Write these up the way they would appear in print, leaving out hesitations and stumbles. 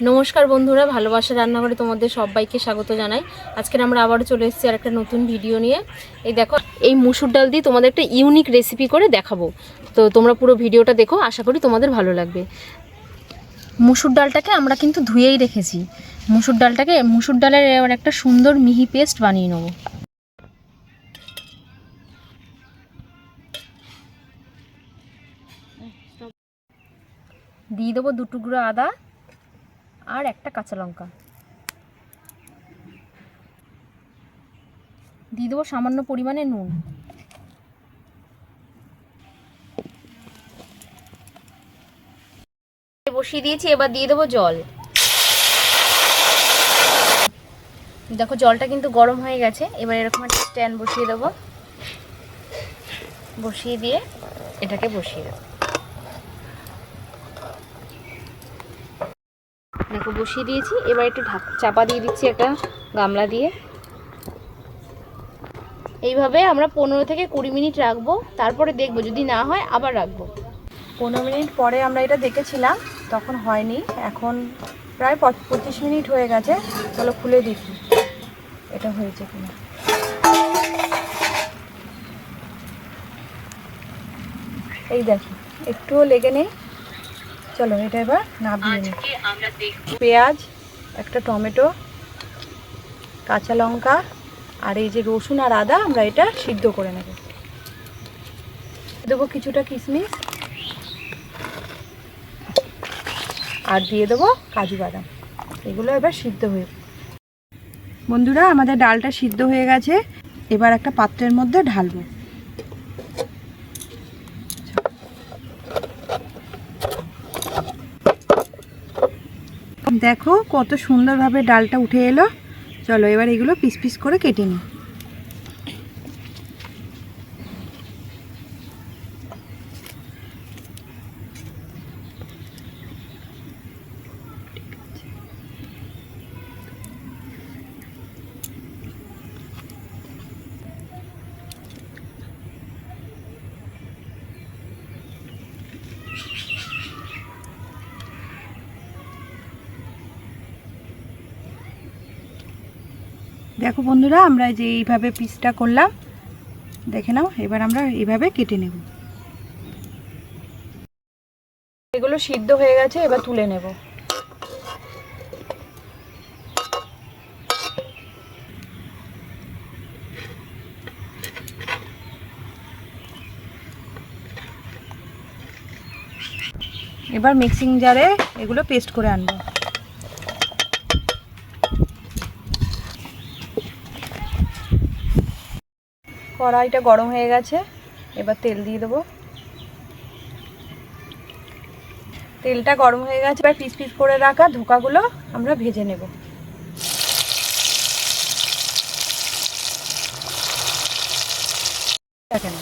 নমস্কার বন্ধুরা, ভালোবাসা রান্নাঘরে তোমাদের সবাইকে স্বাগত জানাই। আজকে আমরা আবারও চলে এসেছি আর একটা নতুন ভিডিও নিয়ে। এই দেখো, এই মুসুর ডাল দিয়ে তোমাদের একটা ইউনিক রেসিপি করে দেখাবো। তো তোমরা পুরো ভিডিওটা দেখো, আশা করি তোমাদের ভালো লাগবে। মুসুর ডালটাকে আমরা কিন্তু ধুয়েই রেখেছি। মুসুর ডালের এবার একটা সুন্দর মিহি পেস্ট বানিয়ে নেবো। দিয়ে দেবো 2 টুকরো আদা আর একটা কাঁচা লঙ্কা। দিয়ে দেবো সামান্য পরিমাণে নুন। বসিয়ে দিয়েছি, এবার দিয়ে দেবো জল। দেখো জলটা কিন্তু গরম হয়ে গেছে। এবার এরকম একটা স্ট্যান্ড বসিয়ে দেবো, বসিয়ে দিয়ে এটাকে বসিয়ে দেবো। দেখো বসিয়ে দিয়েছি, এবার একটু চাপা দিয়ে দিচ্ছি একটা গামলা দিয়ে। এইভাবে আমরা 15 থেকে 20 মিনিট রাখবো, তারপরে দেখবো যদি না হয় আবার রাখবো। 15 মিনিট পরে আমরা এটা দেখেছিলাম, তখন হয়নি। এখন প্রায় 25 মিনিট হয়ে গেছে। চলো খুলে দেখি এটা হয়েছে কিনা। এই দেখি একটুও লেগে নেই। চলো এটা এবার নামিয়ে নিই। পেঁয়াজ, একটা টমেটো, কাঁচা লঙ্কা আর এই যে রসুন আর আদা, আমরা এটা সিদ্ধ করে নেব। দেবো কিছুটা কিশমিশ আর দিয়ে দেবো কাজু বাদাম। এগুলো এবার সিদ্ধ হয়ে, বন্ধুরা আমাদের ডালটা সিদ্ধ হয়ে গেছে। এবার একটা পাত্রের মধ্যে ঢালবো। দেখো কত সুন্দরভাবে ডালটা উঠে এলো। চলো এবার এগুলো পিস পিস করে কেটে নিই। দেখো বন্ধুরা, আমরা যে এইভাবে পিসটা করলাম, দেখে নাও। এবার আমরা এইভাবে কেটে নেব। এগুলো সিদ্ধ হয়ে গেছে, এবার তুলে নেব। এবার মিক্সিং জারে এগুলো পেস্ট করে আনবো। কড়াইটা গরম হয়ে গেছে, এবার তেল দিয়ে দেবো। তেলটা গরম হয়ে গেছে, এবার পিস পিস করে রাখা ধোকাগুলো আমরা ভেজে নেব। দেখেন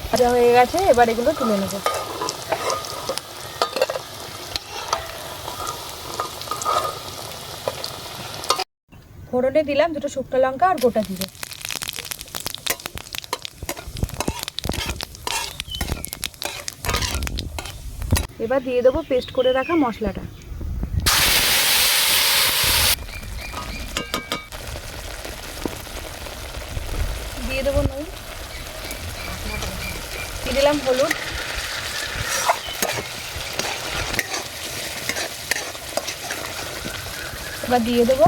ভাজা হয়ে গেছে, এবার এগুলো তুলে নেব। ফোড়নে দিলাম 2টো শুকনো লঙ্কা আর গোটা জিরে। এবার দিয়ে দেবো পেস্ট করে রাখা মশলাটা। দিয়ে দেবো নুন, দিয়ে দিলাম হলুদ, এবার দিয়ে দেবো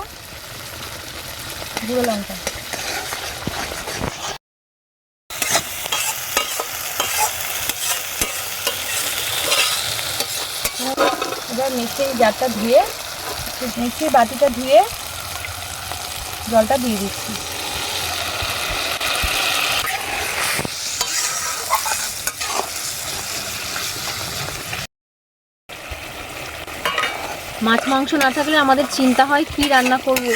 গুঁড়ো লঙ্কা। এবার মিক্সির জারটা ধুয়ে, মিক্সির বাটিটা ধুয়ে জলটা দিয়ে দিচ্ছি। মাছ মাংস না থাকলে আমাদের চিন্তা হয় কি রান্না করব।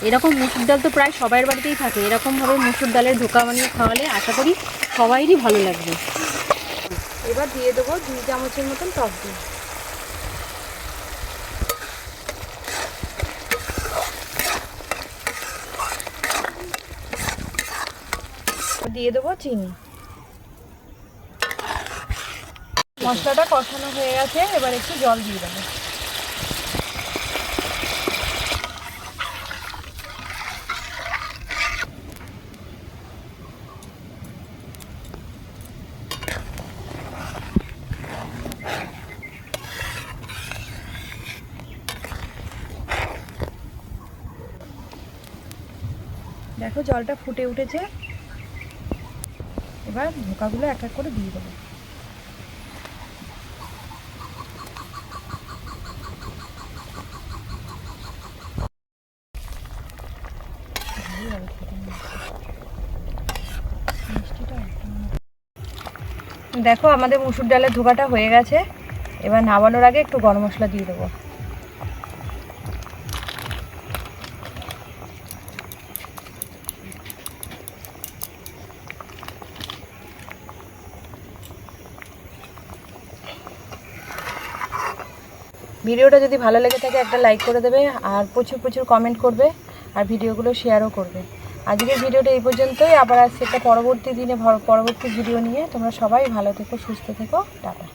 এরকম মুসুর ডাল তো প্রায় সবার বাড়িতেই থাকে। এরকমভাবে মুসুর ডালের ধোকা বানিয়ে খাওয়ালে আশা করি সবাইরই ভালো লাগবে। এবার দিয়ে দেবো 2 চামচের মতন টক দই। দিয়ে দেবো চিনি। মশলাটা কষানো হয়ে গেছে, এবার একটু জল দিয়ে দেবো। দেখো জলটা ফুটে উঠেছে, এবার ধোকাগুলো এক এক করে দিয়ে দেবো। দেখো আমাদের মুসুর ডালের ধোকাটা হয়ে গেছে, এবার নামানোর আগে একটু গরম মশলা দিয়ে দেবো। ভিডিওটা যদি ভালো লেগে থাকে একটা লাইক করে দেবে, আর প্রচুর প্রচুর কমেন্ট করবে, আর ভিডিওগুলো শেয়ারও করবে। আজকের ভিডিওটা এই পর্যন্তই, আবার আসছে একটা পরবর্তী দিনে পরবর্তী ভিডিও নিয়ে। তোমরা সবাই ভালো থেকো, সুস্থ থেকো, টাটা।